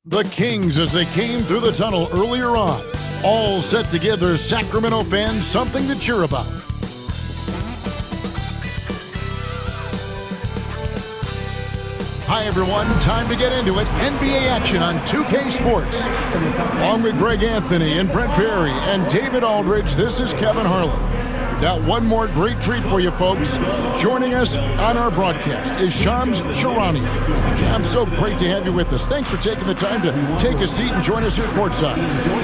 The Kings as they came through the tunnel earlier on, all set to give their Sacramento fans something to cheer about. Hi everyone, time to get into it. NBA action on 2K Sports. Along with Greg Anthony and Brent Barry and David Aldridge, this is Kevin Harlan. Got one more great treat for you folks. Joining us on our broadcast is Shams Charania. I'm so great to have you with us. Thanks for taking the time to take a seat and join us here courtside.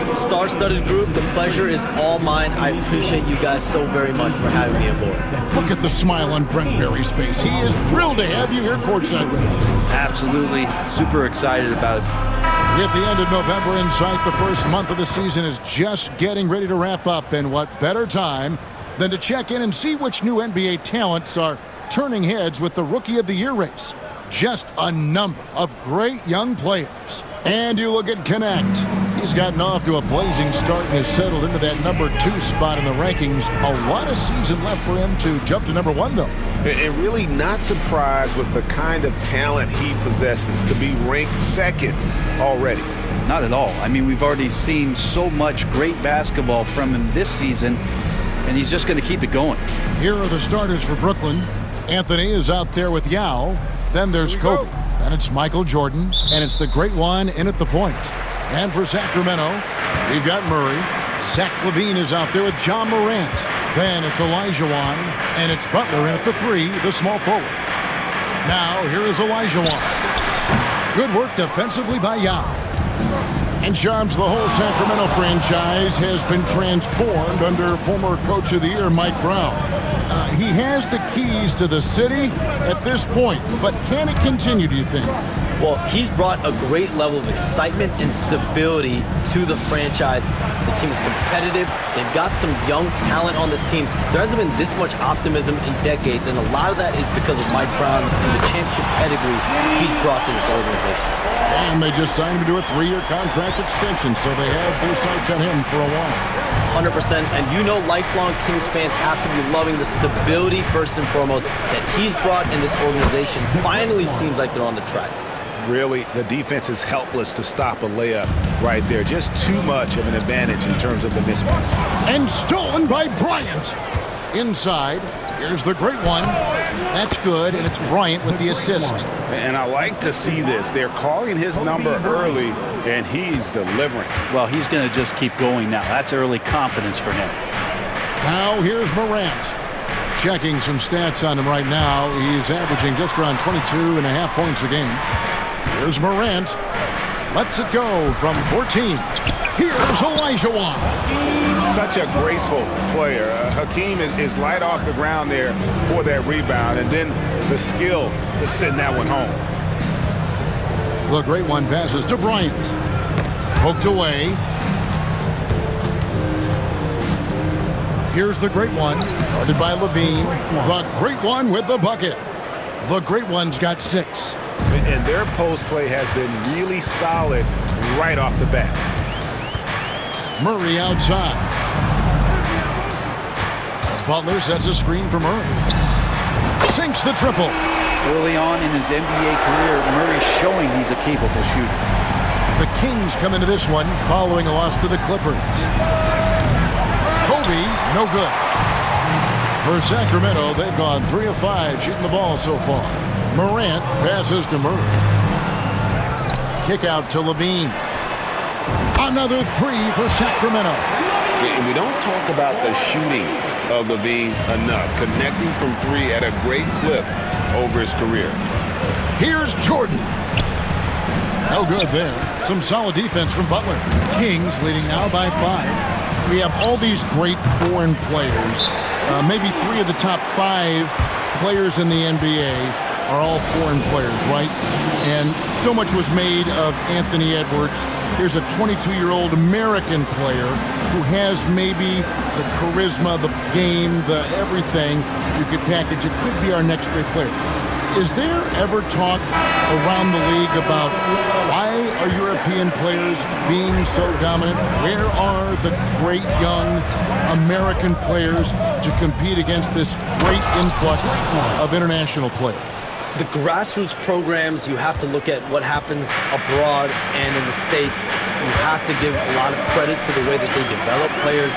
Star-studded group, the pleasure is all mine. I appreciate you guys so very much for having me aboard. Look at the smile on Brent Barry's face. He is thrilled to have you here courtside with us. Absolutely. Super excited about it. With the end of November in sight, the first month of the season is just getting ready to wrap up. And what better time than to check in and see which new NBA talents are turning heads with the Rookie of the Year race. Just a number of great young players. And you look at Connect. He's gotten off to a blazing start and has settled into that number 2 spot in the rankings. A lot of season left for him to jump to number 1, though. And really not surprised with the kind of talent he possesses to be ranked second already. Not at all. I mean, we've already seen so much great basketball from him this season, and he's just going to keep it going. Here are the starters for Brooklyn. Anthony is out there with Yao. Then there's Kobe. Then it's Michael Jordan. And it's the great one in at the point. And for Sacramento, we've got Murray. Zach LaVine is out there with John Morant. Then it's Olajuwon. And it's Butler in at the 3, the small forward. Now, here is Olajuwon. Good work defensively by Yao. And Shams, the whole Sacramento franchise has been transformed under former Coach of the Year Mike Brown. He has the keys to the city at this point, but can it continue, do you think? Well, he's brought a great level of excitement and stability to the franchise. The team is competitive. They've got some young talent on this team. There hasn't been this much optimism in decades, and a lot of that is because of Mike Brown and the championship pedigree he's brought to this organization. And they just signed him to a 3-year contract extension, so they have their sights on him for a while. 100%, and you know lifelong Kings fans have to be loving the stability first and foremost that he's brought in this organization. Finally seems like they're on the track. Really, the defense is helpless to stop a layup right there. Just too much of an advantage in terms of the mismatch. And stolen by Bryant. Inside, here's the great one. That's good, and it's Bryant with the assist. And I like to see this. They're calling his number early, and he's delivering. Well, he's going to just keep going now. That's early confidence for him. Now here's Morant. Checking some stats on him right now. He's averaging just around 22.5 points a game. Here's Morant. Lets it go from 14. Here's Olajuwon. Such a graceful player. Hakeem is light off the ground there for that rebound, and then the skill to send that one home. The great one passes to Bryant. Poked away. Here's the great one, guarded by LaVine. The great one with the bucket. The great one's got 6. And their post play has been really solid right off the bat. Murray outside. Butler sets a screen for Murray. Sinks the triple. Early on in his NBA career, Murray's showing he's a capable shooter. The Kings come into this one following a loss to the Clippers. Kobe, no good. For Sacramento, they've gone 3 of 5 shooting the ball so far. Morant passes to Murray. Kick out to LaVine. Another 3 for Sacramento. And we don't talk about the shooting of LaVine enough. Connecting from 3 at a great clip over his career. Here's Jordan. No good there. Some solid defense from Butler. Kings leading now by 5. We have all these great foreign players. Maybe 3 of the top 5 players in the NBA are all foreign players, right? And so much was made of Anthony Edwards. Here's a 22-year-old American player who has maybe the charisma, the game, the everything you could package. It could be our next great player. Is there ever talk around the league about why are European players being so dominant? Where are the great young American players to compete against this great influx of international players? The grassroots programs, you have to look at what happens abroad and in the States. You have to give a lot of credit to the way that they develop players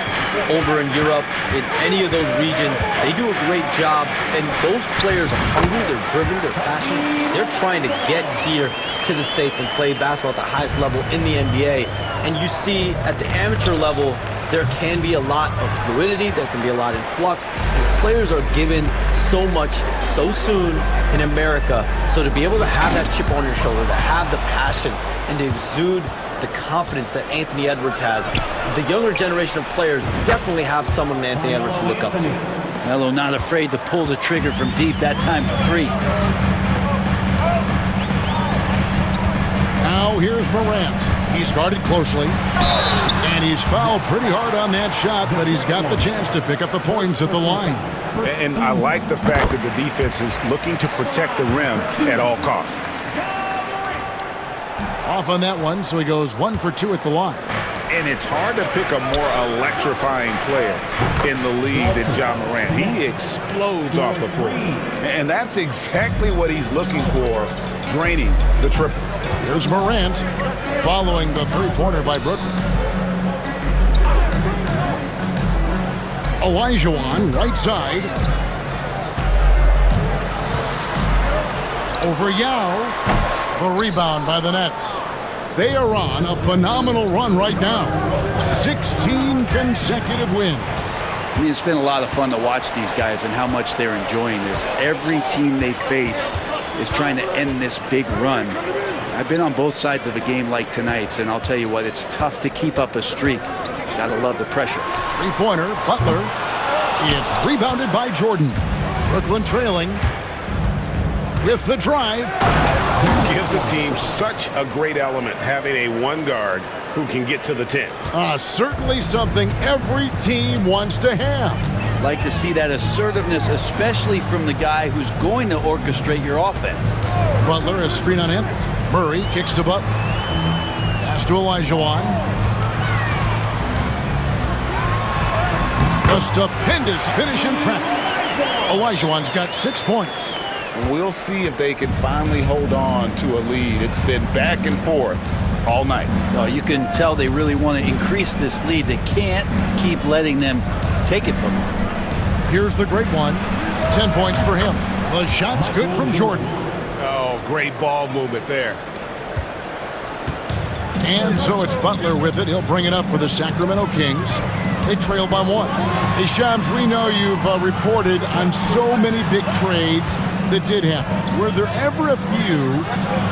over in Europe. In any of those regions, they do a great job. And those players are hungry, they're driven, they're passionate. They're trying to get here to the States and play basketball at the highest level in the NBA. And you see at the amateur level, there can be a lot of fluidity, there can be a lot of flux. And players are given so much so soon in America. So to be able to have that chip on your shoulder, to have the passion, and to exude the confidence that Anthony Edwards has, the younger generation of players definitely have someone Anthony Edwards to look up to. Melo not afraid to pull the trigger from deep, that time for 3. Now here's Morant. He's guarded closely, and he's fouled pretty hard on that shot, but he's got the chance to pick up the points at the line. And I like the fact that the defense is looking to protect the rim at all costs. Off on that one, so he goes 1 for 2 at the line. And it's hard to pick a more electrifying player in the league than Ja Morant. He explodes off the floor. And that's exactly what he's looking for, draining the triple. Here's Morant following the three-pointer by Brooklyn. Olajuwon, right side. Over Yao. The rebound by the Nets. They are on a phenomenal run right now. 16 consecutive wins. I mean, it's been a lot of fun to watch these guys and how much they're enjoying this. Every team they face is trying to end this big run. I've been on both sides of a game like tonight's, and I'll tell you what, it's tough to keep up a streak. Gotta love the pressure. Three-pointer, Butler. It's rebounded by Jordan. Brooklyn trailing with the drive. Gives the team such a great element, having a one guard who can get to the 10. Certainly something every team wants to have. Like to see that assertiveness, especially from the guy who's going to orchestrate your offense. Butler is screen on Anthony. Murray kicks to Butler. Pass to Olajuwon. A stupendous finish in traffic. Olajuwon's got 6 points. We'll see if they can finally hold on to a lead. It's been back and forth all night. Well, you can tell they really want to increase this lead. They can't keep letting them take it from them. Here's the great one. 10 points for him. The shot's good from Jordan. Oh, great ball movement there. And so it's Butler with it. He'll bring it up for the Sacramento Kings. They trail by 1. Hey, Shams, we know you've reported on so many big trades that did happen. Were there ever a few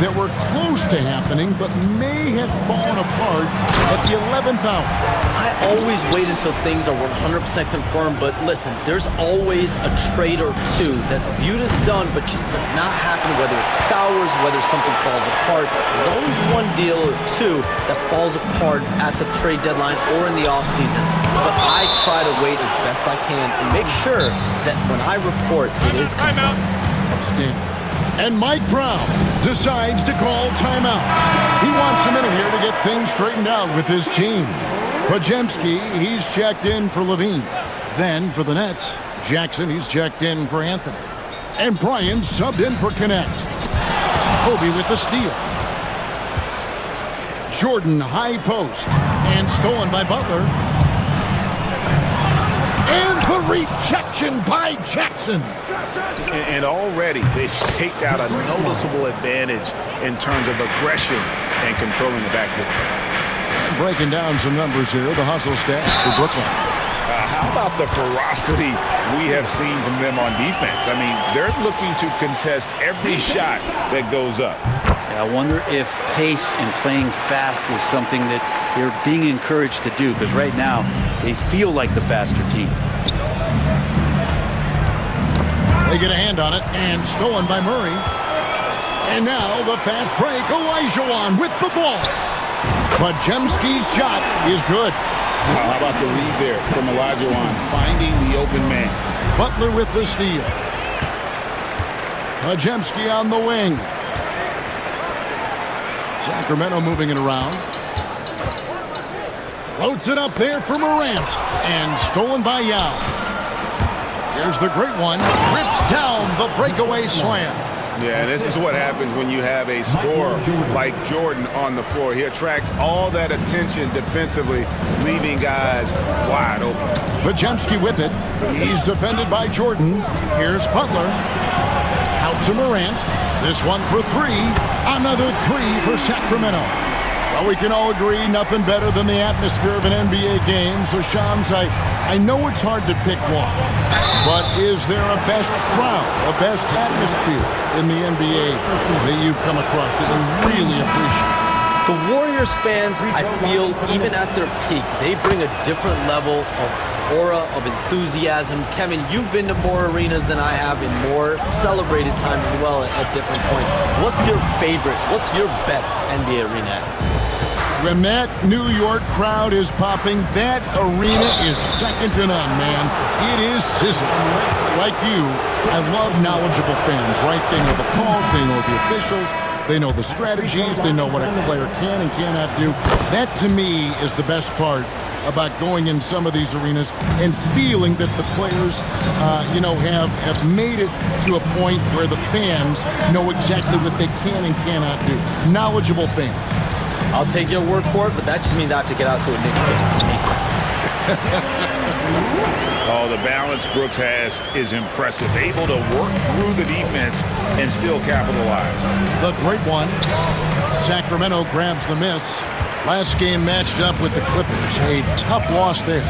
that were close to happening but may have fallen apart at the 11th hour? I always wait until things are 100% confirmed, but listen, there's always a trade or two that's viewed as done but just does not happen, whether it's sours, whether something falls apart. There's always one deal or two that falls apart at the trade deadline or in the offseason. But I try to wait as best I can and make sure that when I report, it is confirmed. Outstanding. And Mike Brown decides to call timeout. He wants a minute here to get things straightened out with his team. Podziemski, he's checked in for Levine. Then for the Nets, Jackson, he's checked in for Anthony. And Brian subbed in for Connect. Kobe with the steal. Jordan high post. And stolen by Butler. And the rejection by Jackson. And already they've staked out a noticeable advantage in terms of aggression and controlling the backcourt. Breaking down some numbers here, the hustle stats for Brooklyn. How about the ferocity we have seen from them on defense? I mean, they're looking to contest every shot that goes up. I wonder if pace and playing fast is something that they're being encouraged to do, because right now they feel like the faster team. They get a hand on it, and stolen by Murray. And now the fast break, Olajuwon with the ball. Podziemski's shot is good. How about the read there from Olajuwon, finding the open man. Butler with the steal. Podziemski on the wing. Sacramento moving it around. Floats it up there for Morant. And stolen by Yao. Here's the great one. Rips down the breakaway slam. Yeah, this is what happens when you have a scorer like Jordan on the floor. He attracts all that attention defensively, leaving guys wide open. Podziemski with it. He's defended by Jordan. Here's Butler. Out to Morant. This one for three. Another three for Sacramento. Well, we can all agree nothing better than the atmosphere of an NBA game. So, Shams, I know it's hard to pick one, but is there a best crowd, a best atmosphere in the NBA that you've come across that you really appreciate? The Warriors fans, I feel, even at their peak, they bring a different level of aura, of enthusiasm. Kevin, you've been to more arenas than I have in more celebrated times as well at different points. What's your favorite, what's your best NBA arena atmosphere? When that New York crowd is popping, that arena is second to none, man. It is sizzling. Like you, I love knowledgeable fans, right? They know the calls, they know the officials, they know the strategies, they know what a player can and cannot do. That, to me, is the best part about going in some of these arenas and feeling that the players, have made it to a point where the fans know exactly what they can and cannot do. Knowledgeable fans. I'll take your word for it, but that just means I have to get out to a Knicks game. Oh, the balance Brooks has is impressive. Able to work through the defense and still capitalize. The great one. Sacramento grabs the miss. Last game matched up with the Clippers. A tough loss there.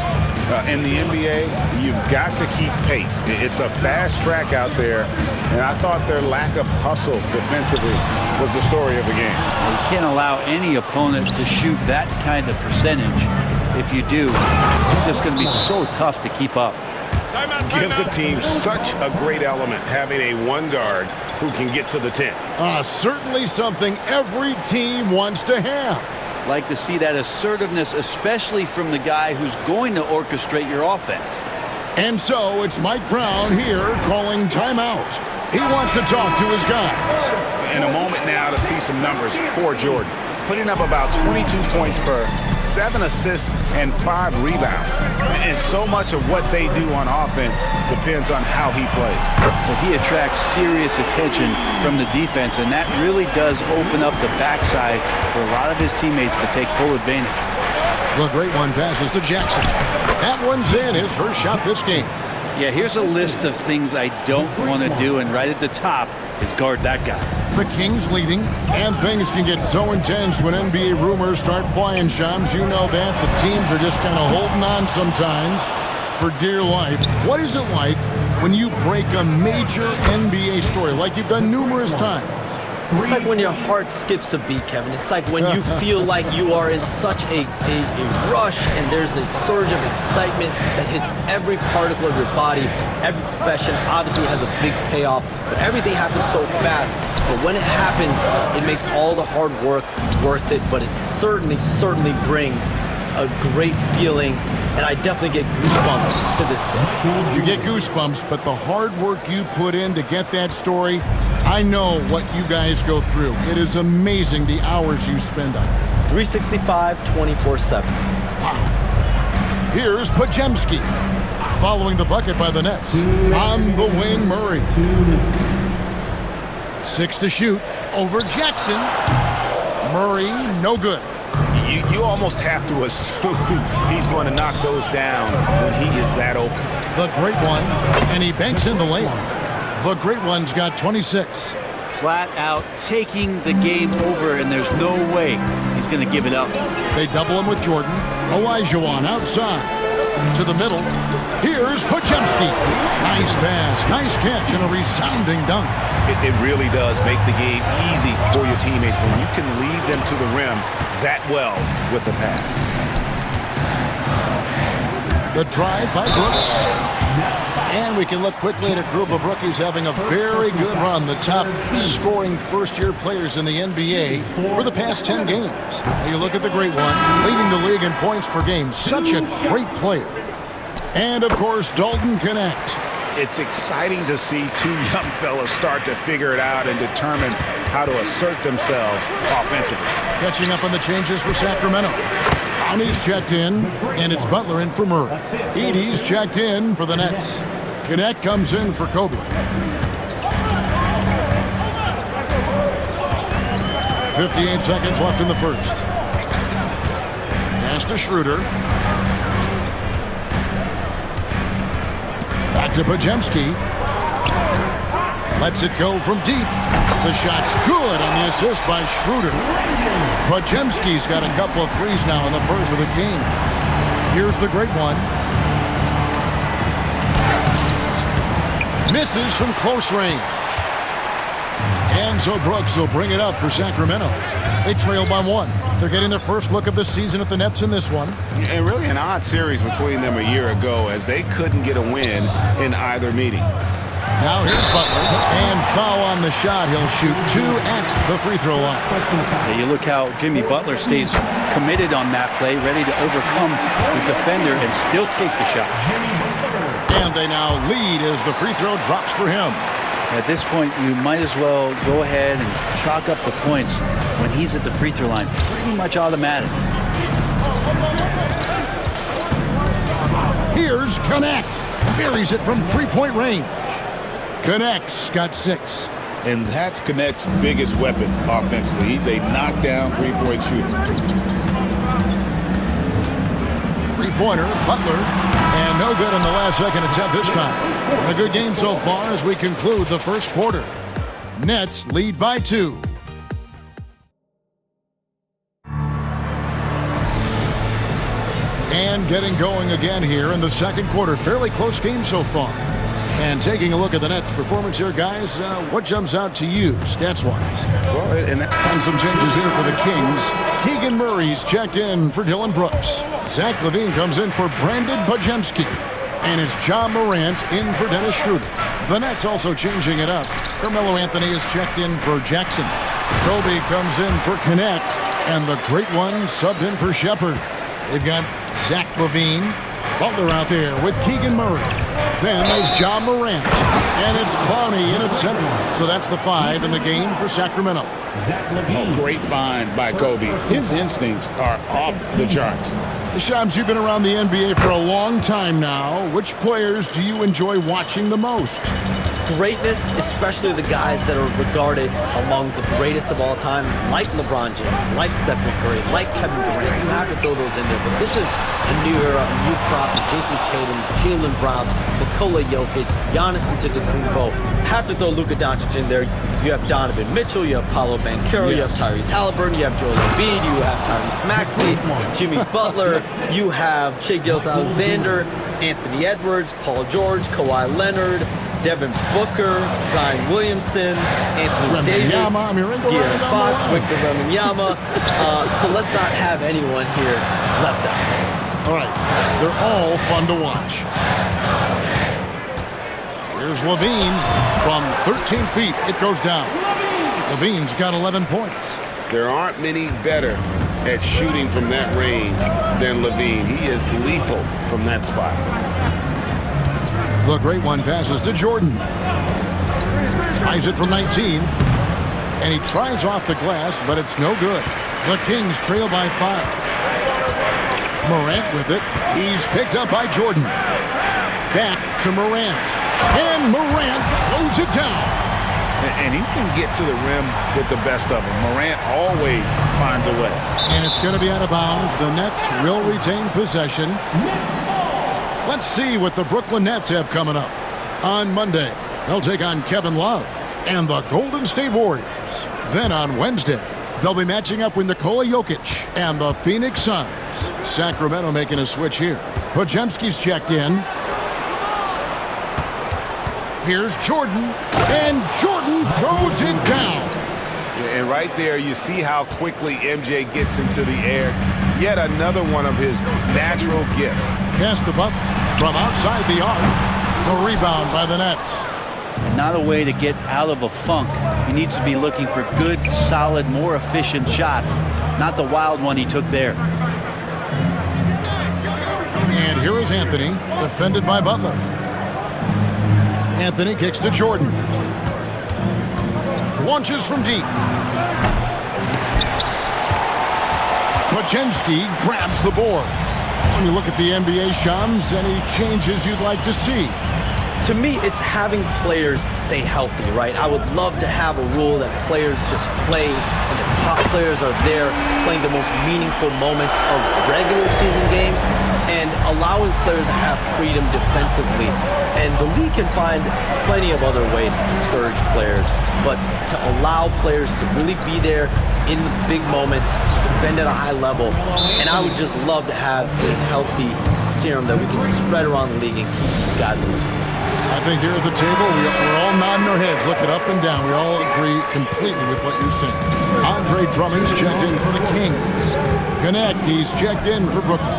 In the NBA, you've got to keep pace. It's a fast track out there, and I thought their lack of hustle defensively was the story of the game. You can't allow any opponent to shoot that kind of percentage. If you do, it's just going to be so tough to keep up. Gives the team such a great element, having a one guard who can get to the 10. Certainly something every team wants to have. Like to see that assertiveness, especially from the guy who's going to orchestrate your offense. And so it's Mike Brown here calling timeout. He wants to talk to his guys. In a moment now to see some numbers for Jordan. Putting up about 22 points per, 7 assists, and 5 rebounds. And so much of what they do on offense depends on how he plays. Well, he attracts serious attention from the defense, and that really does open up the backside for a lot of his teammates to take full advantage. The great one passes to Jackson. That one's in, his first shot this game. Yeah, here's a list of things I don't want to do, and right at the top is guard that guy. The Kings leading, and things can get so intense when NBA rumors start flying, Shams. You know that. The teams are just kind of holding on sometimes for dear life. What is it like when you break a major NBA story, like you've done numerous times? It's like when your heart skips a beat, Kevin. It's like when you feel like you are in such a rush and there's a surge of excitement that hits every particle of your body. Every profession obviously has a big payoff, but everything happens so fast. But when it happens, it makes all the hard work worth it, but it certainly brings a great feeling, and I definitely get goosebumps to this day. You get goosebumps, but the hard work you put in to get that story, I know what you guys go through. It is amazing the hours you spend on it. 365, 24/7. Wow. Here's Podziemski, following the bucket by the Nets. On the wing, Murray. 6 to shoot, over Jackson. Murray, no good. You almost have to assume he's going to knock those down when he is that open. The great one, and he banks in the layup. The great one's got 26. Flat out taking the game over, and there's no way he's going to give it up. They double him with Jordan. Olajuwon outside. To the middle. Here's Podziemski. Nice pass, nice catch, and a resounding dunk. It really does make the game easy for your teammates when you can lead them to the rim that well with the pass. The drive by Brooks. And we can look quickly at a group of rookies having a very good run. The top scoring first-year players in the NBA for the past 10 games. Now you look at the great one, leading the league in points per game. Such a great player. And, of course, Dalton Knecht. It's exciting to see two young fellas start to figure it out and determine how to assert themselves offensively. Catching up on the changes for Sacramento. Downey's checked in, and it's Butler in for Murray. Edey's checked in for the Nets. Knecht comes in for Kobe. 58 seconds left in the first. Pass to Schroeder. Back to Podziemski. Lets it go from deep. The shot's good on the assist by Schroeder. Podziemski's got a couple of threes now in the first with the Kings. Here's the great one. Misses from close range. And so Brooks will bring it up for Sacramento. They trail by 1. They're getting their first look of the season at the Nets in this one. And really an odd series between them a year ago as they couldn't get a win in either meeting. Now here's Butler. And foul on the shot. He'll shoot 2 at the free throw line. Yeah, you look how Jimmy Butler stays committed on that play, ready to overcome the defender and still take the shot. And they now lead as the free throw drops for him. At this point, you might as well go ahead and chalk up the points when he's at the free throw line. Pretty much automatic. Here's Connect. Buries it from three-point range. Connect's got 6. And that's Connect's biggest weapon offensively. He's a knockdown three-point shooter. Three-pointer, Butler. And no good in the last second attempt this time. A good game so far as we conclude the first quarter. Nets lead by 2. And getting going again here in the second quarter. Fairly close game so far. And taking a look at the Nets' performance here, guys, what jumps out to you, stats-wise? Well, and And some changes here for the Kings. Keegan Murray's checked in for Dylan Brooks. Zach LaVine comes in for Brandon Podziemski. And it's John Morant in for Dennis Schroeder. The Nets also changing it up. Carmelo Anthony is checked in for Jackson. Kobe comes in for Connect. And the great one subbed in for Shepard. They've got Zach LaVine. Butler out there with Keegan Murray. Then there's John Morant. And it's Clowney in at center. So that's the 5 in the game for Sacramento. oh, great find by Kobe. His instincts are off the charts. Shams, you've been around the NBA for a long time now. Which players do you enjoy watching the most? Greatness, especially the guys that are regarded among the greatest of all time, like LeBron James, like Stephen Curry, like Kevin Durant. You have to throw those in there. But this is a new era, a new crop. Jason Tatum's, Jaylen Brown's, Nikola Jokic, Giannis Antetokounmpo. Have to throw Luka Doncic in there. You have Donovan Mitchell, you have Paolo Banchero, you have Tyrese Halliburton, you have Joel Embiid, you have Tyrese Maxey, Jimmy Butler, you have Shai Gilgeous-Alexander, Anthony Edwards, Paul George, Kawhi Leonard, Devin Booker, Zion Williamson, Anthony Davis, De'Aaron Fox, Victor Wembanyama. So let's not have anyone here left out. All right, they're all fun to watch. Here's LaVine from 13 feet. It goes down. LaVine's got 11 points. There aren't many better at shooting from that range than LaVine. He is lethal from that spot. The great one passes to Jordan. Tries it from 19. And he tries off the glass, but it's no good. The Kings trail by 5. Morant with it. He's picked up by Jordan. Back to Morant. And Morant throws it down. And he can get to the rim with the best of them. Morant always finds a way. And it's going to be out of bounds. The Nets will retain possession. Let's see what the Brooklyn Nets have coming up. On Monday, they'll take on Kevin Love and the Golden State Warriors. Then on Wednesday, they'll be matching up with Nikola Jokic and the Phoenix Suns. Sacramento making a switch here. Podziemski's checked in. Here's Jordan, and Jordan throws it down. And right there, you see how quickly MJ gets into the air. Yet another one of his natural gifts. Pass to Butler from outside the arc. A rebound by the Nets. Not a way to get out of a funk. He needs to be looking for good, solid, more efficient shots, not the wild one he took there. And here is Anthony, defended by Butler. Anthony kicks to Jordan. Launches from deep. Podziemski grabs the board. When you look at the NBA, Shams, any changes you'd like to see? To me, it's having players stay healthy, right? I would love to have a rule that players just play in the top players are there playing the most meaningful moments of regular season games and allowing players to have freedom defensively. And the league can find plenty of other ways to discourage players, but to allow players to really be there in the big moments, to defend at a high level. And I would just love to have this healthy serum that we can spread around the league and keep these guys in the I think here at the table, we're all nodding our heads, looking up and down. We all agree completely with what you're saying. Andre Drummond's checked in for the Kings. Connect, he's checked in for Brooklyn.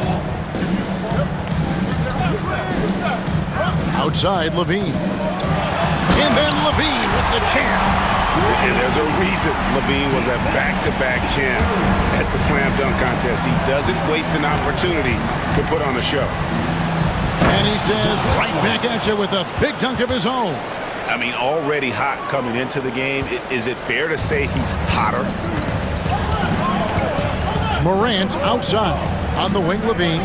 Outside, Levine. And then Levine with the champ. And there's a reason Levine was a back-to-back champ at the slam dunk contest. He doesn't waste an opportunity to put on a show. And he says, right back at you with a big dunk of his own. I mean, already hot coming into the game. Is it fair to say he's hotter? Morant outside. On the wing, Levine.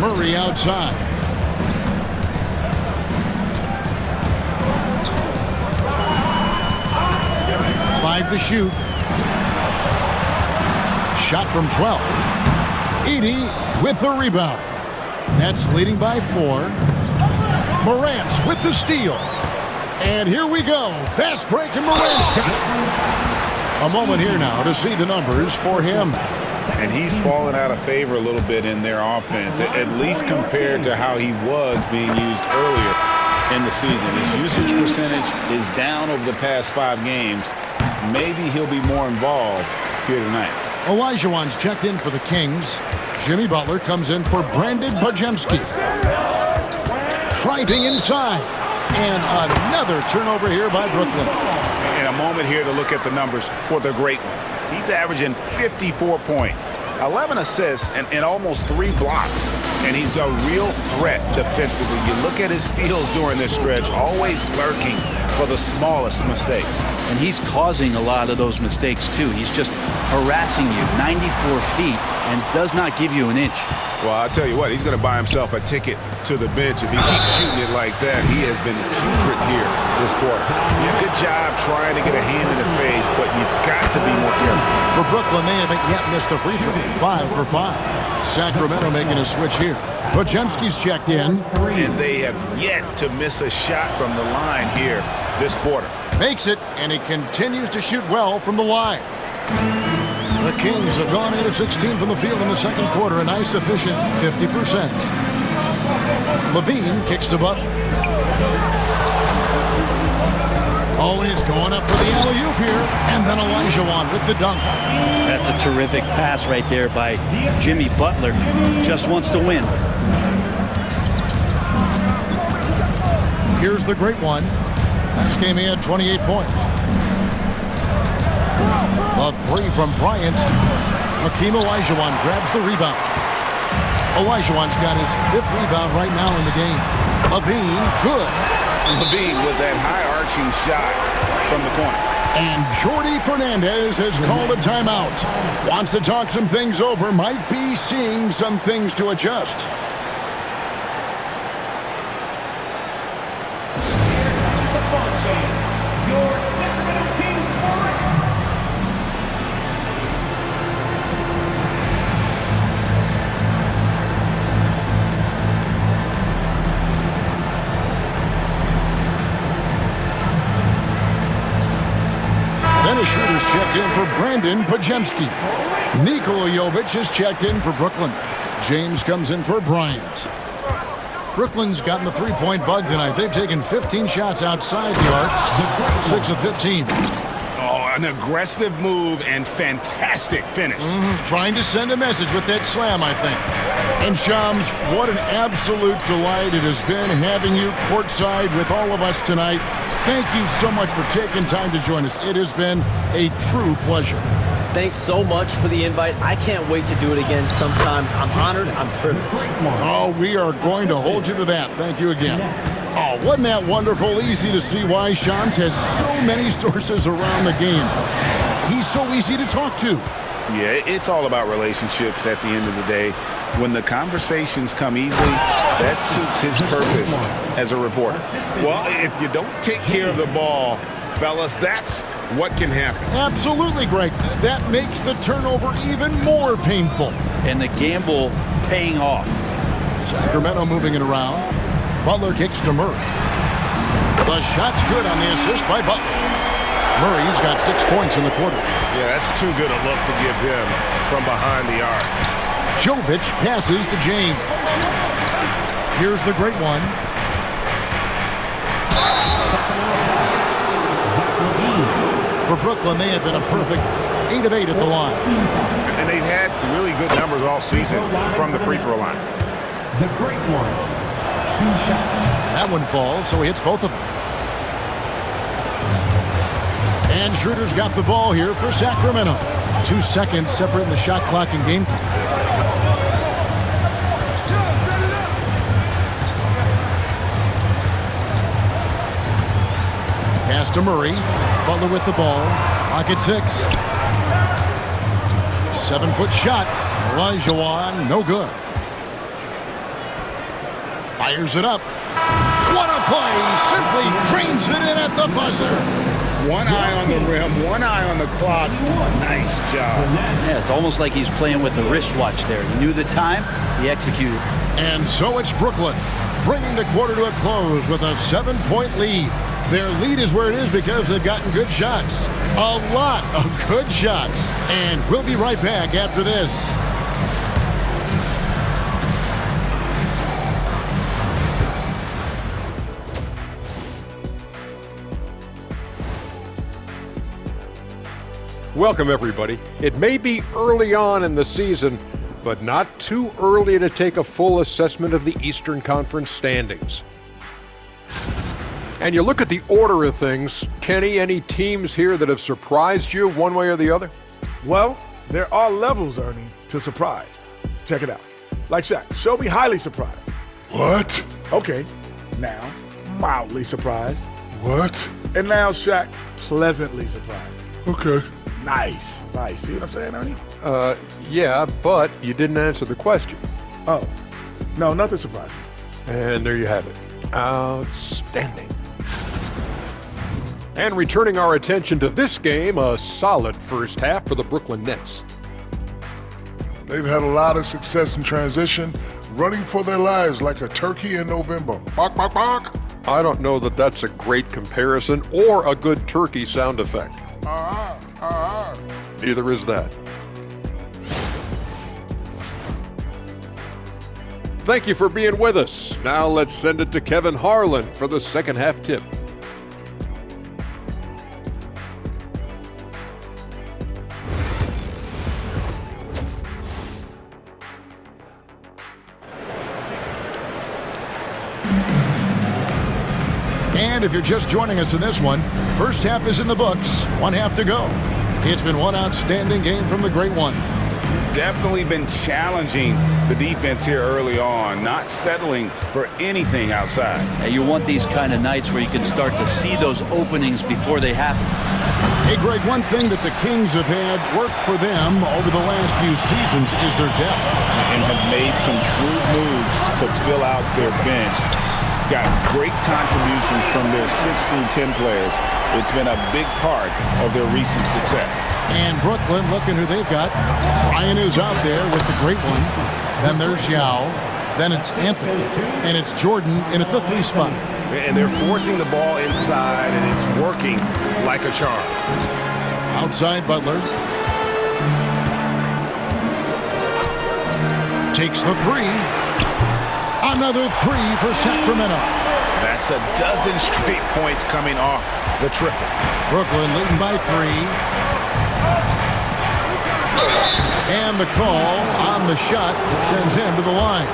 Murray outside. Five to shoot. Shot from 12. Edey with the rebound. Nets leading by 4. Morant with the steal. And here we go. Fast break and Morant's got it. A moment here now to see the numbers for him. And he's fallen out of favor a little bit in their offense, at least compared to how he was being used earlier in the season. His usage percentage is down over the past 5 games. Maybe he'll be more involved here tonight. Olajuwon's checked in for the Kings. Jimmy Butler comes in for Brandon Podziemski. Driving inside. And another turnover here by Brooklyn. And a moment here to look at the numbers for the great one. He's averaging 54 points, 11 assists, and almost 3 blocks. And he's a real threat defensively. You look at his steals during this stretch, always lurking for the smallest mistake. And he's causing a lot of those mistakes, too. He's just harassing you 94 feet and does not give you an inch. Well, I'll tell you what, he's going to buy himself a ticket to the bench if he keeps shooting it like that. He has been putrid here this quarter. Yeah, good job trying to get a hand in the face, but you've got to be more careful. For Brooklyn, they haven't yet missed a free throw. 5 for 5. Sacramento making a switch here. Podziemski's checked in. And they have yet to miss a shot from the line here this quarter. Makes it, and he continues to shoot well from the line. The Kings have gone 8 of 16 from the field in the second quarter, a nice efficient 50%. Levine kicks to Butler. Always going up for the alley-oop here, and then Olajuwon with the dunk. That's a terrific pass right there by Jimmy Butler. Just wants to win. Here's the great one. Last game he had 28 points. A 3 from Bryant. Hakeem Olajuwon grabs the rebound. Olajuwon's got his 5th rebound right now in the game. Levine, good. Levine with that high-arching shot from the corner. And Jordi Fernandez has called a timeout. Wants to talk some things over. Might be seeing some things to adjust. Schroeder's checked in for Brandon Podziemski. Nikola Jovic is checked in for Brooklyn. James comes in for Bryant. Brooklyn's gotten the three-point bug tonight. They've taken 15 shots outside the arc, 6 of 15. Oh, an aggressive move and fantastic finish. Trying to send a message with that slam, I think. And Shams, what an absolute delight it has been having you courtside with all of us tonight. Thank you so much for taking time to join us. It has been a true pleasure. Thanks so much for the invite. I can't wait to do it again sometime. I'm honored. I'm privileged. Oh, we are going to hold you to that. Thank you again. Oh, wasn't that wonderful? Easy to see why Shams has so many sources around the game. He's so easy to talk to. Yeah, it's all about relationships at the end of the day. When the conversations come easily, that suits his purpose as a reporter. Well, if you don't take care of the ball Fellas, that's what can happen. Absolutely, Greg. That makes the turnover even more painful. And the gamble paying off. Sacramento moving it around. Butler kicks to Murray. The shot's good on the assist by Butler. Murray's got 6 points in the quarter. Yeah, that's too good a look to give him from behind the arc. Jovic passes to James. Here's the great one. For Brooklyn, they have been a perfect 8 of 8 at the line. And they've had really good numbers all season from the free throw line. The great one. 2 shots. That one falls, so he hits both of them. And Schroeder's got the ball here for Sacramento. 2 seconds separating the shot clock and game clock. Pass to Murray. Butler with the ball. Clock at 6. 7-foot shot. Olajuwon, no good. Fires it up. What a play! Simply drains it in at the buzzer. One eye on the rim, one eye on the clock. Nice job. Yeah, it's almost like he's playing with the wristwatch there. He knew the time, he executed. And so it's Brooklyn, bringing the quarter to a close with a 7-point lead. Their lead is where it is because they've gotten good shots. A lot of good shots. And we'll be right back after this. Welcome, everybody. It may be early on in the season, but not too early to take a full assessment of the Eastern Conference standings. And you look at the order of things, Kenny, any teams here that have surprised you one way or the other? Well, there are levels, Ernie, to surprised. Check it out. Like Shaq, show me highly surprised. What? Okay, now mildly surprised. What? And now Shaq, pleasantly surprised. Okay. Nice. See what I'm saying, Ernie? Yeah, but you didn't answer the question. Oh, no, nothing surprising. And there you have it. Outstanding. And returning our attention to this game, a solid first half for the Brooklyn Nets. They've had a lot of success in transition, running for their lives like a turkey in November. Bark, bark, bark. I don't know that that's a great comparison or a good turkey sound effect. Neither is that. Thank you for being with us. Now let's send it to Kevin Harlan for the second half tip. And if you're just joining us in this one, first half is in the books, 1 half to go. It's been one outstanding game from the Great One. Definitely been challenging the defense here early on, not settling for anything outside. And you want these kind of nights where you can start to see those openings before they happen. Hey, Greg, one thing that the Kings have had work for them over the last few seasons is their depth. And have made some shrewd moves to fill out their bench. Got great contributions from their 6 through 10 players. It's been a big part of their recent success. And Brooklyn, looking who they've got. Ryan is out there with the Great One. Then there's Yao. Then it's Anthony. And it's Jordan in at the 3 spot. And they're forcing the ball inside, and it's working like a charm. Outside Butler. Takes the 3. Another 3 for Sacramento. That's a dozen straight points coming off the triple. Brooklyn leading by 3. And the call on the shot that sends him to the line.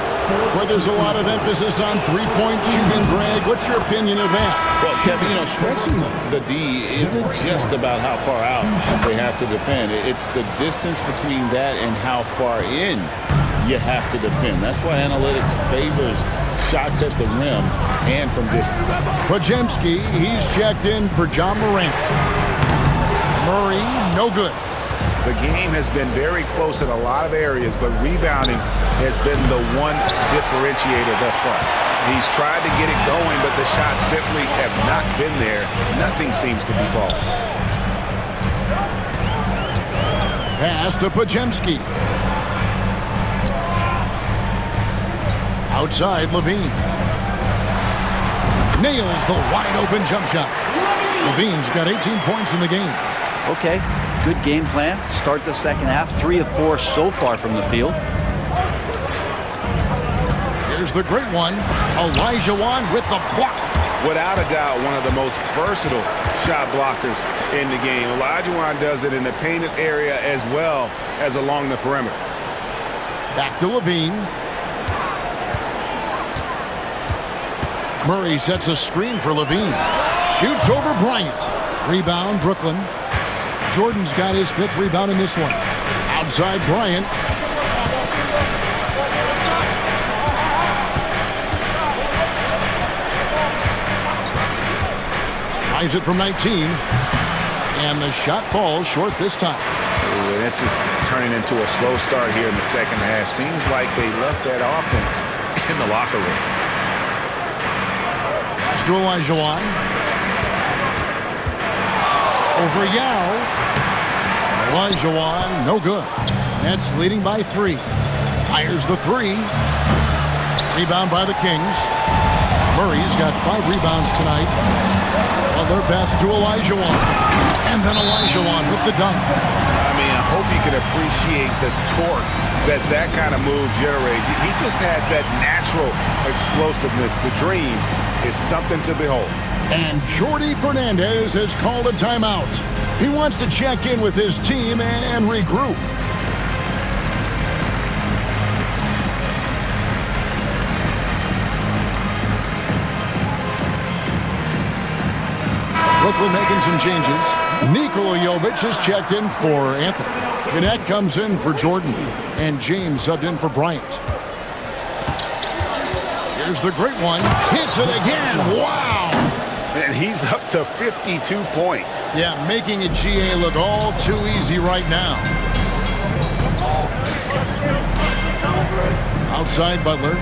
Where there's a lot of emphasis on three-point shooting, Greg. What's your opinion of that? Well, Kevin, stretching the D isn't just about how far out they have to defend. It's the distance between that and how far in you have to defend. That's why analytics favors shots at the rim and from distance. Podziemski, he's checked in for John Morant. Murray, no good. The game has been very close in a lot of areas, but rebounding has been the one differentiator thus far. He's tried to get it going, but the shots simply have not been there. Nothing seems to be falling. Pass to Podziemski. Outside, Levine. Nails the wide-open jump shot. Levine's got 18 points in the game. Okay, good game plan. Start the second half. 3 of 4 so far from the field. Here's the great one. Olajuwon with the block. Without a doubt, one of the most versatile shot blockers in the game. Olajuwon does it in the painted area as well as along the perimeter. Back to Levine. Murray sets a screen for Levine. Shoots over Bryant. Rebound, Brooklyn. Jordan's got his 5th rebound in this one. Outside Bryant. Tries it from 19. And the shot falls short this time. Ooh, this is turning into a slow start here in the second half. Seems like they left that offense in the locker room. Pass to Olajuwon. Over Yao. Olajuwon, no good. Nets leading by 3. Fires the 3. Rebound by the Kings. Murray's got 5 rebounds tonight. Butler pass to Olajuwon. And then Olajuwon with the dunk. I mean, I hope you can appreciate the torque that kind of move generates. He just has that natural explosiveness. The dream is something to behold. And Jordi Fernandez has called a timeout. He wants to check in with his team and regroup. Brooklyn making some changes. Nikola Jovic has checked in for Anthony. Gannett comes in for Jordan. And James subbed in for Bryant. Here's the great one. Hits it again. Wow. And he's up to 52 points. Yeah, making a GA look all too easy right now. Outside Butler.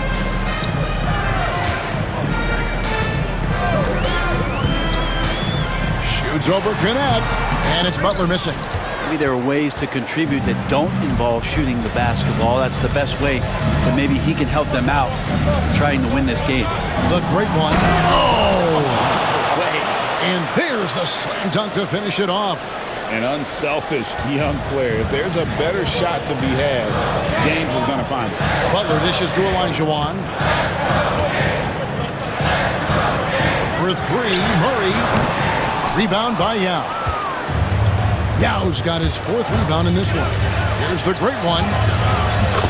Shoots over Gannett. And it's Butler missing. Maybe there are ways to contribute that don't involve shooting the basketball. That's the best way that maybe he can help them out trying to win this game. The great one. Oh! And there's the slam dunk to finish it off. An unselfish young player. If there's a better shot to be had, James is going to find it. Butler dishes to Olajuwon. For 3, Murray. Rebound by Yao. Yao's got his 4th rebound in this one. Here's the great one.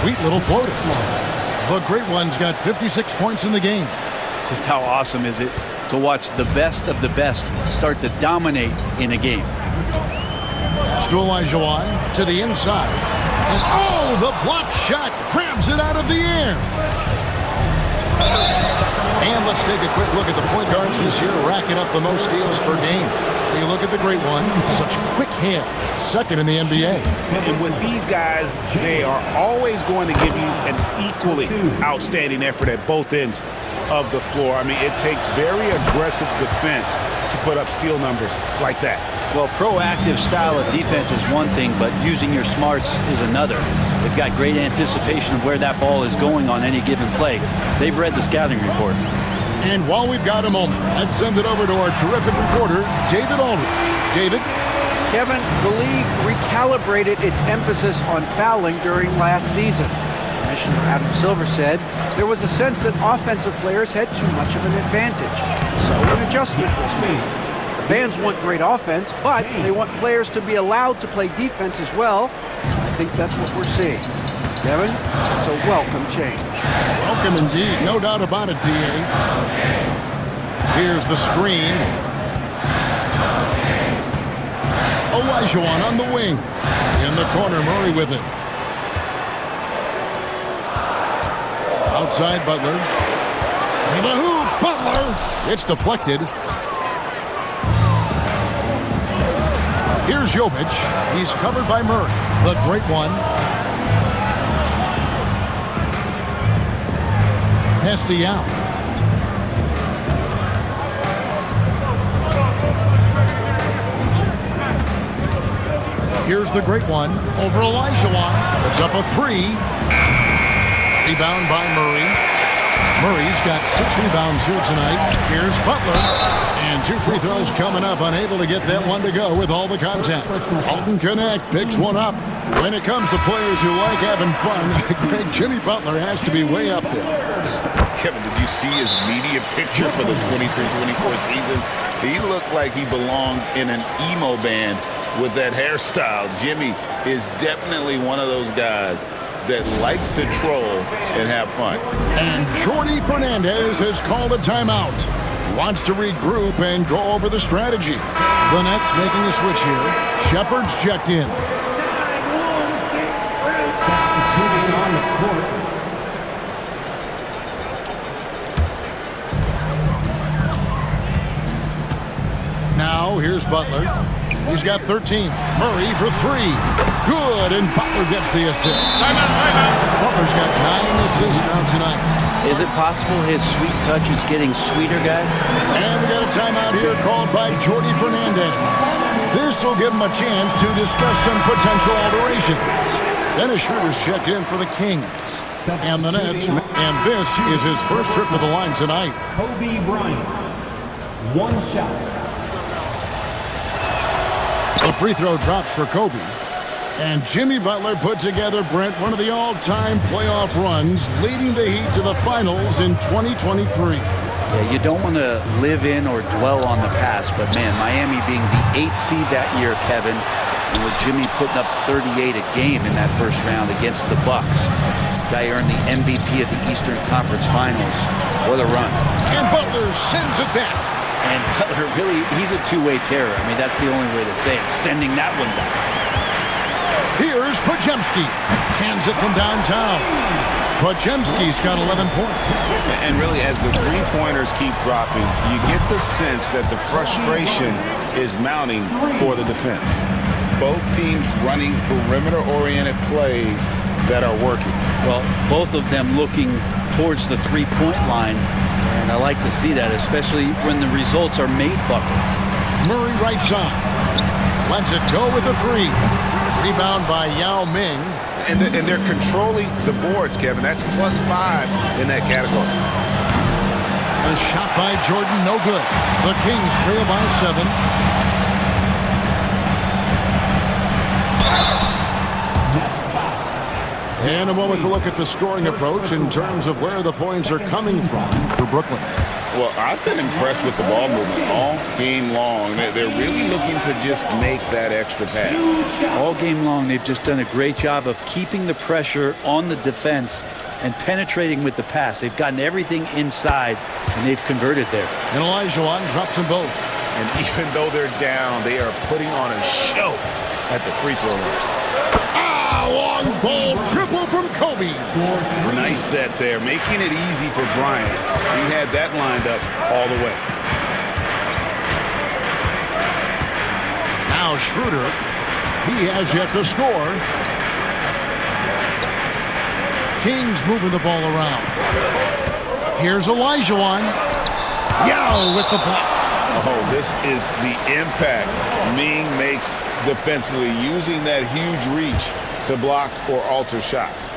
Sweet little floater. The great one's got 56 points in the game. Just how awesome is it to watch the best of the best start to dominate in a game. Pass to Olajuwon to the inside. And oh, the block shot grabs it out of the air. And let's take a quick look at the point guards this year, racking up the most steals per game. You look at the great one, such quick hands, 2nd in the NBA. And with these guys, they are always going to give you an equally outstanding effort at both ends of the floor. I mean, it takes very aggressive defense to put up steal numbers like that. Well, proactive style of defense is one thing, but using your smarts is another. They've got great anticipation of where that ball is going on any given play. They've read the scouting report. And while we've got a moment, let's send it over to our terrific reporter, David Aldridge. David? Kevin, the league recalibrated its emphasis on fouling during last season. Commissioner Adam Silver said there was a sense that offensive players had too much of an advantage. So an adjustment was made. The fans want great offense, but they want players to be allowed to play defense as well. I think that's what we're seeing. Kevin, it's a welcome change. Welcome indeed, no doubt about it, D.A. Here's the screen. Olajuwon on the wing. In the corner, Murray with it. Outside Butler. To the hoop, Butler. It's deflected. Here's Jovic. He's covered by Murray. The great one. Pestial. Here's the great one over Olajuwon. It's up a 3. Rebound by Murray. Murray's got 6 rebounds here tonight. Here's Butler. And 2 free throws coming up. Unable to get that one to go with all the contact. Alton Connect picks one up. When it comes to players who like having fun, Jimmy Butler has to be way up there. Kevin, did you see his media picture for the 23-24 season? He looked like he belonged in an emo band with that hairstyle. Jimmy is definitely one of those guys that likes to troll and have fun. And Jordi Fernandez has called a timeout. Wants to regroup and go over the strategy. The Nets making a switch here. Shepard's checked in. Substituting on the court. Now here's Butler. He's got 13. Murray for 3. Good, and Butler gets the assist. Butler's got 9 assists now tonight. Is it possible his sweet touch is getting sweeter, guys? And we got a timeout here called by Jordi Fernandez. This will give him a chance to discuss some potential alterations. Dennis Schroeder's checked in for the Kings and the Nets, and this is his first trip to the line tonight. Kobe Bryant. 1 shot. The free throw drops for Kobe. And Jimmy Butler put together, Brent, one of the all-time playoff runs, leading the Heat to the finals in 2023. Yeah, you don't want to live in or dwell on the past, but man, Miami being the 8th seed that year, Kevin, and with Jimmy putting up 38 a game in that first round against the Bucks. Guy earned the MVP of the Eastern Conference Finals. What a run. And Butler sends it back. And Butler really, he's a two-way terror. I mean, that's the only way to say it, sending that one back. Here's Podziemski. Hands it from downtown. Podziemski's got 11 points. And really, as the three-pointers keep dropping, you get the sense that the frustration is mounting for the defense. Both teams running perimeter-oriented plays that are working. Well, both of them looking towards the three-point line. And I like to see that, especially when the results are made buckets. Murray right side. Lets it go with a 3. Rebound by Yao Ming. And they're controlling the boards, Kevin. That's +5 in that category. A shot by Jordan, no good. The Kings trail by 7. And a moment to look at the scoring approach in terms of where the points are coming from for Brooklyn. Well, I've been impressed with the ball movement all game long. They're really looking to just make that extra pass. All game long, they've just done a great job of keeping the pressure on the defense and penetrating with the pass. They've gotten everything inside, and they've converted there. And Olajuwon drops them both. And even though they're down, they are putting on a show at the free throw line. Long ball triple from Kobe. Nice set there, making it easy for Bryant. He had that lined up all the way. Now Schroeder, he has yet to score. Kings moving the ball around. Here's Olajuwon. Yao with the block. Oh, this is the impact Ming makes defensively, using that huge reach to block or alter shots.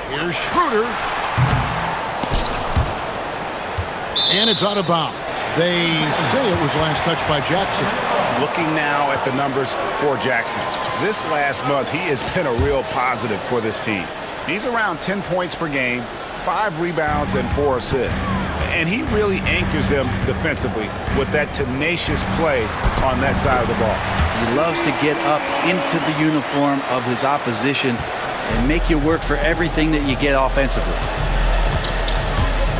Here's Schroeder. And it's out of bounds. They say it was last touched by Jackson. Looking now at the numbers for Jackson. This last month, he has been a real positive for this team. He's around 10 points per game, 5 rebounds, and 4 assists. And he really anchors them defensively with that tenacious play on that side of the ball. He loves to get up into the uniform of his opposition and make you work for everything that you get offensively.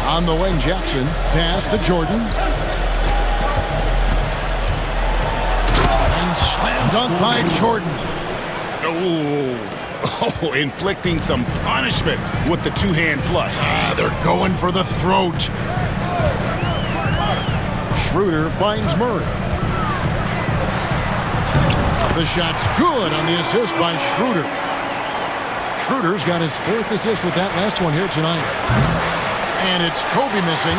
On the wing, Jackson. Pass to Jordan. And slam dunk by Jordan. Oh, inflicting some punishment with the two-hand flush. They're going for the throat. Schroeder finds Murray. The shot's good on the assist by Schroeder. Schroeder's got his 4th assist with that last one here tonight. And it's Kobe missing.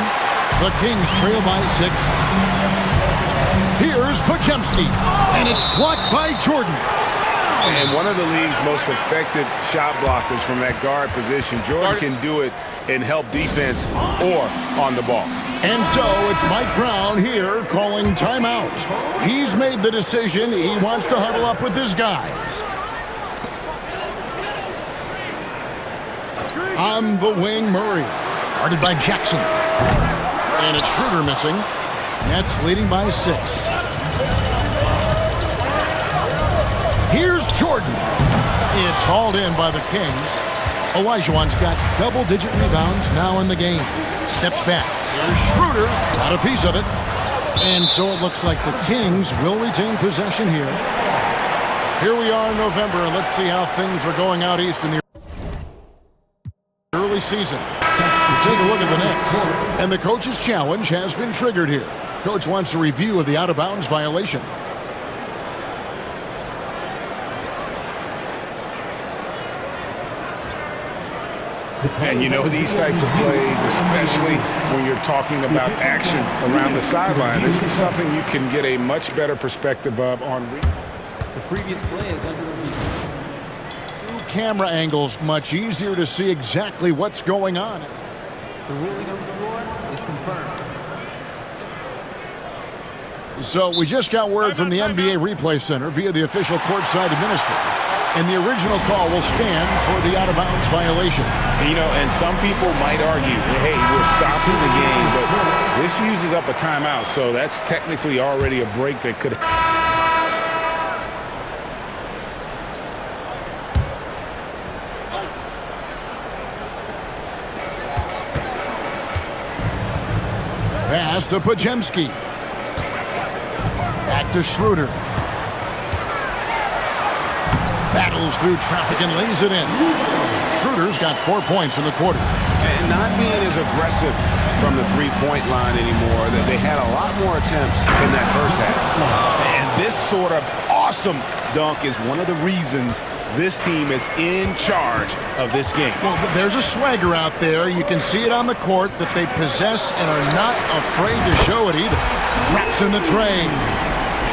The Kings trail by 6. Here's Podziemski, and it's blocked by Jordan. And one of the league's most effective shot blockers from that guard position. Jordan can do it and help defense or on the ball. And so it's Mike Brown here calling timeout. He's made the decision. He wants to huddle up with his guys. On the wing, Murray. Guarded by Jackson. And it's Schroeder missing. Nets leading by 6. Here's Jordan. It's hauled in by the Kings. Olajuwon's got double-digit rebounds now in the game. Steps back. Here's Schroeder. Got a piece of it. And so it looks like the Kings will retain possession here. Here we are in November. Let's see how things are going out east in the early season. Take a look at the Nets. And the coach's challenge has been triggered here. Coach wants a review of the out-of-bounds violation. And you know, these types of plays, especially when you're talking about action around the sideline, this is something you can get a much better perspective of on. The previous play is under review. New camera angles, much easier to see exactly what's going on. The ruling on the floor is confirmed. So we just got word from the NBA Replay Center via the official courtside administrator. And the original call will stand for the out-of-bounds violation. You know, and some people might argue, hey, we're stopping the game, but this uses up a timeout, so that's technically already a break that could. Pass to Podziemski. Back to Schroeder. Battles through traffic and lays it in. Schroeder's got 4 points in the quarter. And not being as aggressive from the three-point line anymore. They had a lot more attempts in that first half. And this sort of awesome dunk is one of the reasons this team is in charge of this game. Well, there's a swagger out there. You can see it on the court that they possess and are not afraid to show it either. Drops in the tray.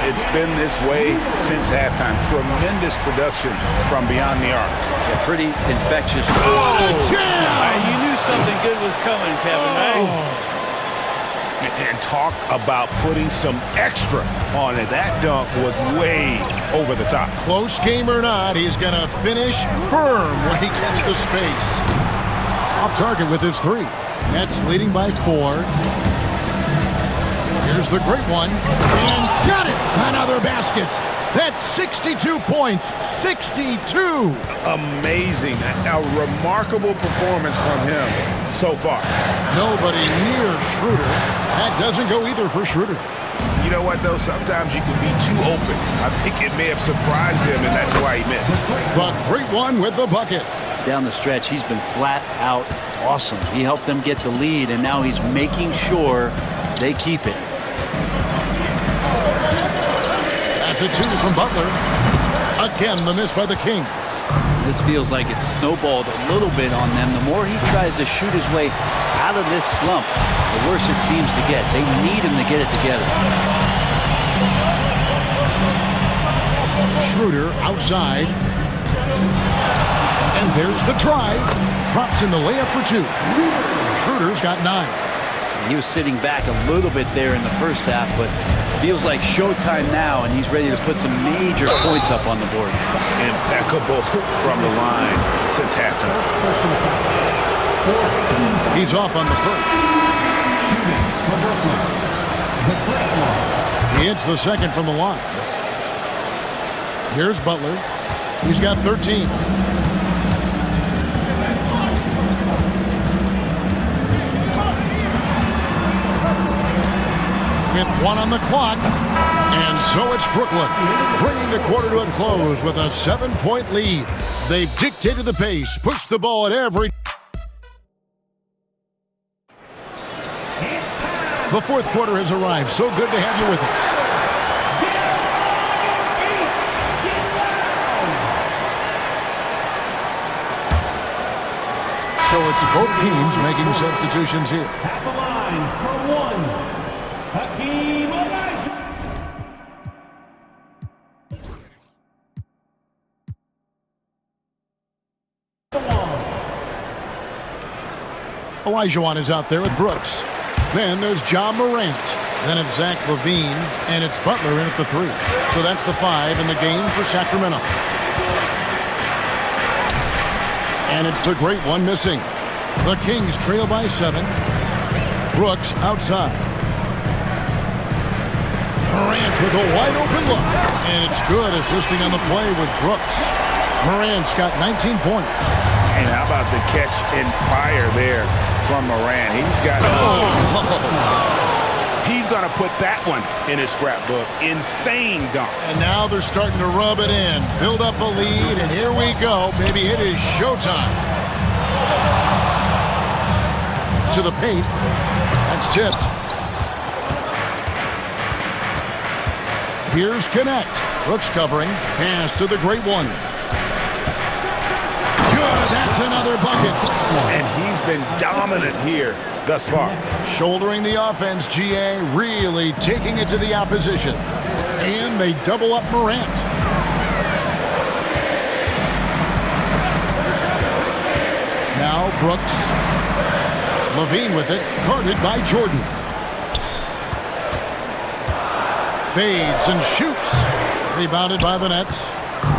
It's been this way since halftime. Tremendous production from beyond the arc. Yeah, pretty infectious. Oh, jam! You knew something good was coming, Kevin, right? And talk about putting some extra on it. That dunk was way over the top. Close game or not, he's going to finish firm when he gets the space. Off target with his 3. Nets leading by 4. Here's the great one, and got it! Another basket. That's 62 points, 62! Amazing, a remarkable performance from him so far. Nobody near Schroeder. That doesn't go either for Schroeder. You know what, though? Sometimes you can be too open. I think it may have surprised him, and that's why he missed. But great one with the bucket. Down the stretch, he's been flat out awesome. He helped them get the lead, and now he's making sure they keep it. That's a 2 from Butler. Again, the miss by the Kings. This feels like it's snowballed a little bit on them. The more he tries to shoot his way out of this slump, the worse it seems to get. They need him to get it together. Schroeder outside. And there's the drive. Drops in the layup for 2. Schroeder's got 9. He was sitting back a little bit there in the first half, but feels like showtime now, and he's ready to put some major points up on the board. Impeccable from the line since halftime. He's off on the first. He hits the second from the line. Here's Butler. He's got 13. With 1 on the clock. And so it's Brooklyn, bringing the quarter to a close with a 7-point lead. They've dictated the pace, pushed the ball at every... The fourth quarter has arrived. So good to have you with us. So it's both teams making substitutions here. At the line for one, Hakeem Olajuwon. Olajuwon is out there with Brooks. Then there's Ja Morant. Then it's Zach LaVine, and it's Butler in at the 3. So that's the 5 in the game for Sacramento. And it's the great one missing. The Kings trail by 7. Brooks outside. Morant with a wide open look. And it's good. Assisting on the play was Brooks. Morant's got 19 points. And how about the catch and fire there from Morant? He's got... He's going to put that one in his scrapbook. Insane dunk. And now they're starting to rub it in. Build up a lead, and here we go. Baby, it is showtime. To the paint. That's tipped. Here's Connect. Brooks covering. Pass to the great one. Good. That's another bucket. And he's been dominant here thus far. Shouldering the offense, GA, really taking it to the opposition. And they double up Morant. Now Brooks. LaVine with it, guarded by Jordan. Fades and shoots. Rebounded by the Nets.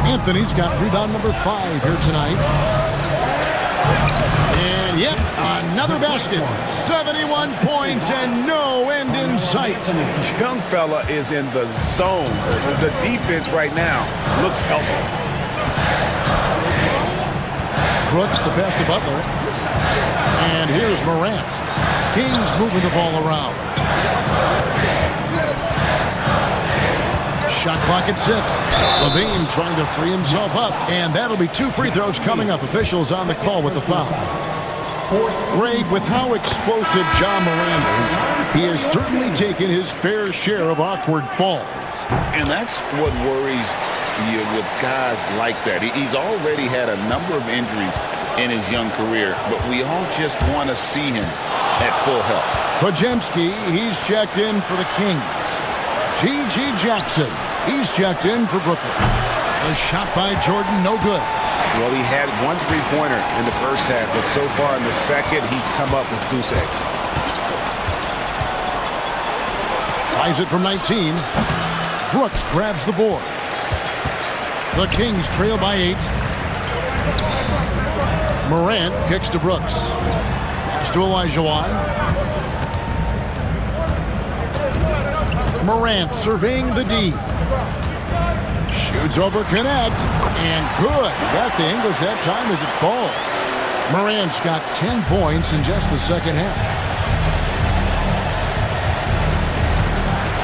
Anthony's got rebound number 5 here tonight. And yep, another basket. 71 points and no end in sight. Young fella is in the zone. The defense right now looks helpless. Brooks the pass to Butler. And here's Morant. Kings moving the ball around. Shot clock at 6. LaVine trying to free himself up. And that'll be 2 free throws coming up. Officials on the call with the foul. Greg, with how explosive Ja Morant is, he has certainly taken his fair share of awkward falls. And that's what worries you with guys like that. He's already had a number of injuries in his young career, but we all just want to see him at full health. Podziemski, he's checked in for the Kings. G.G. Jackson, he's checked in for Brooklyn. A shot by Jordan, no good. Well, he had 1 3-pointer in the first half, but so far in the second, he's come up with goose eggs. Tries it from 19. Brooks grabs the board. The Kings trail by 8. Morant kicks to Brooks. Pass to Olajuwon. Morant surveying the D. Shoots over Connect. And good. Got the Ingles that time as it falls. Morant's got 10 points in just the second half.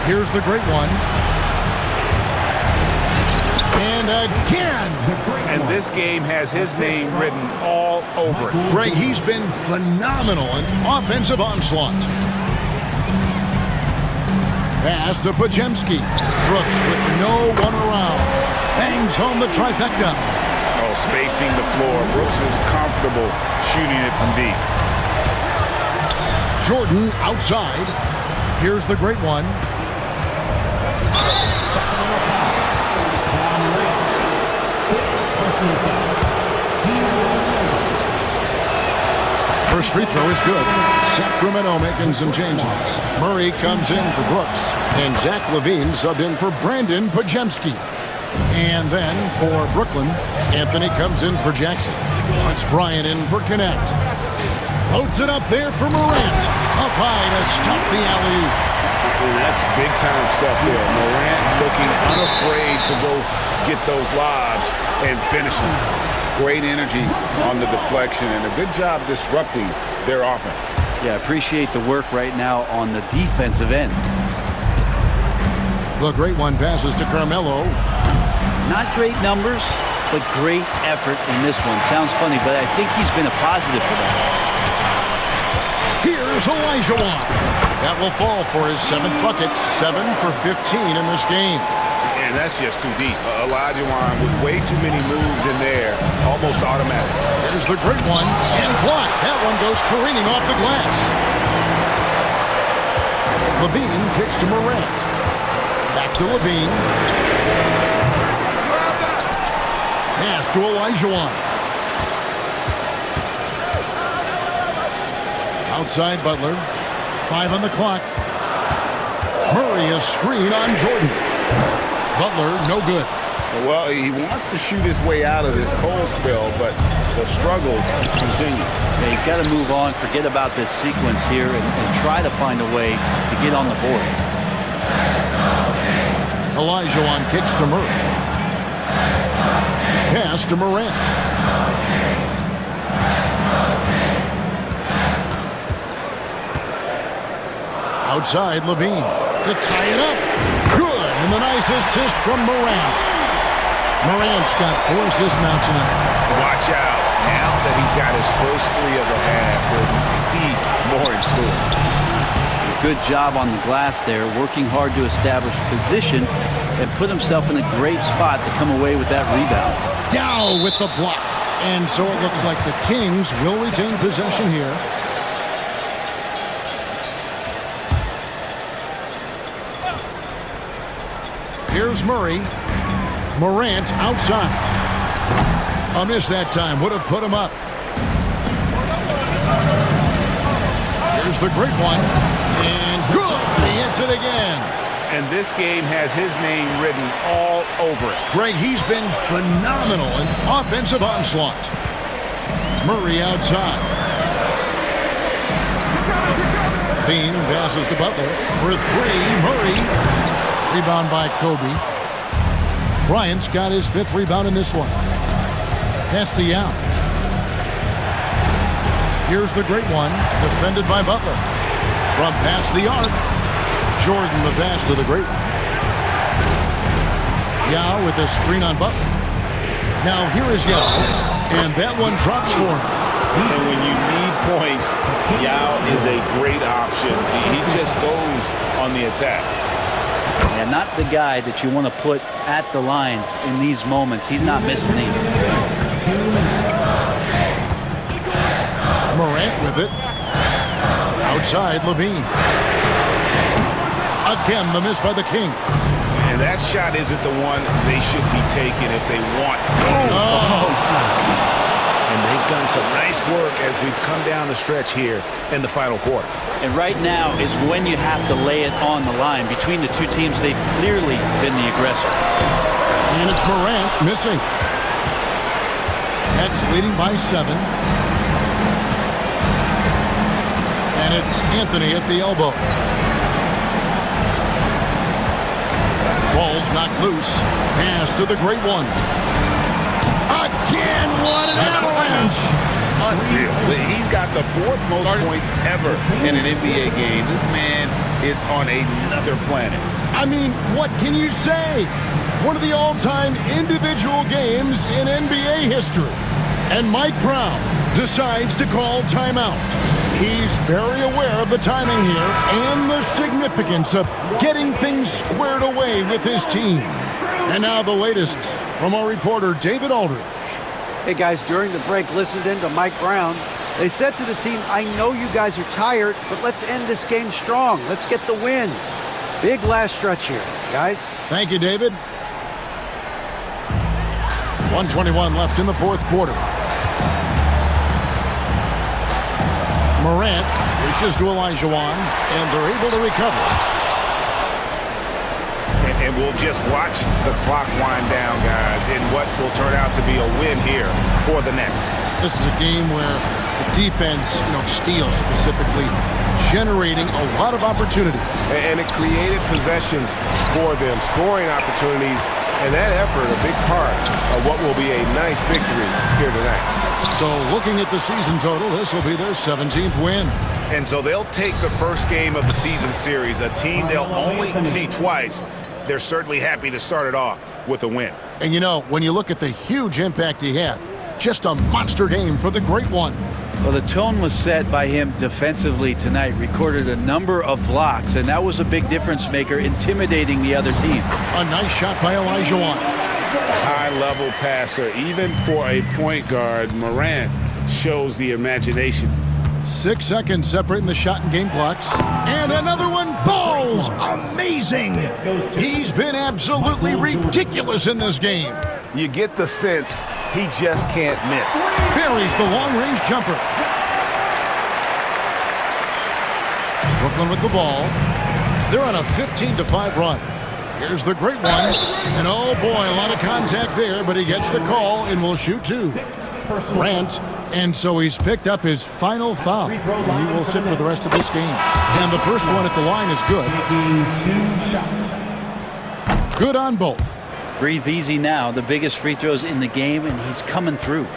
Here's the great one. And again. And this game has his name written all over it. Greg, he's been phenomenal in offensive onslaught. Pass to Podziemski. Brooks with no one around. Bangs home the trifecta. Oh, spacing the floor. Brooks is comfortable shooting it from deep. Jordan outside. Here's the great one. First free throw is good. Sacramento making some changes. Murray comes in for Brooks. And Zach LaVine subbed in for Brandon Podziemski. And then for Brooklyn, Anthony comes in for Jackson. It's Bryant in for Connect. Loads it up there for Morant. Up high to stuff the alley-oop. That's big-time stuff there. Morant looking unafraid to go get those lobs and finish them. Great energy on the deflection and a good job disrupting their offense. Yeah, appreciate the work right now on the defensive end. The great one passes to Carmelo. Not great numbers, but great effort in this one. Sounds funny, but I think he's been a positive for that. Here's Olajuwon. That will fall for his 7th bucket, 7 for 15 in this game. And that's just too deep. Olajuwon with way too many moves in there, almost automatic. Here's the great one, and blocked. That one goes careening off the glass. Levine kicks to Morant. Back to Levine. Pass to Olajuwon. Outside Butler. 5 on the clock. Murray a screen on Jordan. Butler, no good. Well, he wants to shoot his way out of this cold spell, but the struggles continue. Yeah, he's got to move on, forget about this sequence here, and try to find a way to get on the board. Olajuwon kicks to Murray. Pass to Morant. Outside Levine to tie it up. Good, and the nice assist from Morant. Morant's got 4 assists now tonight. Watch out. Now that he's got his first 3 of the half, there'll be more in store. Good job on the glass there, working hard to establish position and put himself in a great spot to come away with that rebound. Yao with the block. And so it looks like the Kings will retain possession here. Here's Murray. Morant outside. A miss that time. Would have put him up. Here's the great one. And good. He hits it again. And this game has his name written all over it. Greg, he's been phenomenal in offensive onslaught. Murray outside. Bean passes to Butler for 3. Murray. Rebound by Kobe. Bryant's got his 5th rebound in this one. Pass to Yao. Here's the great one, defended by Butler. From past the arc, Jordan the pass to the great one. Yao with a screen on Butler. Now here is Yao, and that one drops for him. And when you need points, Yao is a great option. He just goes on the attack. And not the guy that you want to put at the line in these moments. He's not missing these. Morant with it. Outside Levine. Again, the miss by the Kings. And that shot isn't the one they should be taking if they want. And they've done some nice work as we've come down the stretch here in the final quarter. And right now is when you have to lay it on the line. Between the two teams, they've clearly been the aggressor. And it's Morant missing. Nets leading by 7. And it's Anthony at the elbow. Ball's knocked loose. Pass to the great one. Again, what an avalanche! Unreal. He's got the 4th most points ever in an NBA game. This man is on another planet. I mean, what can you say? One of the all-time individual games in NBA history. And Mike Brown decides to call timeout. He's very aware of the timing here and the significance of getting things squared away with his team. And now the latest from our reporter, David Aldridge. Hey guys, during the break, listened in to Mike Brown. They said to the team, I know you guys are tired, but let's end this game strong. Let's get the win. Big last stretch here, guys. Thank you, David. 1:21 left in the 4th quarter. Morant reaches to Olajuwon, and they're able to recover. And we'll just watch the clock wind down, guys, in what will turn out to be a win here for the Nets. This is a game where the defense, steals specifically, generating a lot of opportunities. And it created possessions for them, scoring opportunities, and that effort a big part of what will be a nice victory here tonight. So looking at the season total, this will be their 17th win. And so they'll take the first game of the season series, a team they'll only see twice. They're certainly happy to start it off with a win. And when you look at the huge impact he had, just a monster game for the great one. Well, the tone was set by him defensively tonight. Recorded a number of blocks, and that was a big difference maker, intimidating the other team. A nice shot by Olajuwon. High-level passer, even for a point guard. Morant shows the imagination. 6 seconds separating the shot and game clocks. And another one falls. Amazing. He's been absolutely ridiculous in this game. You get the sense he just can't miss. Buries the long-range jumper. Brooklyn with the ball. They're on a 15-5 run. Here's the great one. And oh boy, a lot of contact there, but he gets the call and will shoot two. Grant. And so he's picked up his final foul. He will sit for the rest of this game. And the first one at the line is good. Good on both. Breathe easy now. The biggest free throws in the game, and he's coming through.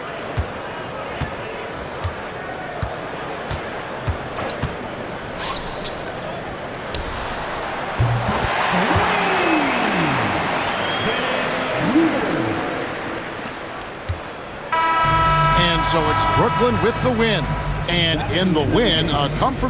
And so it's Brooklyn with the win. And in the win, a comfortable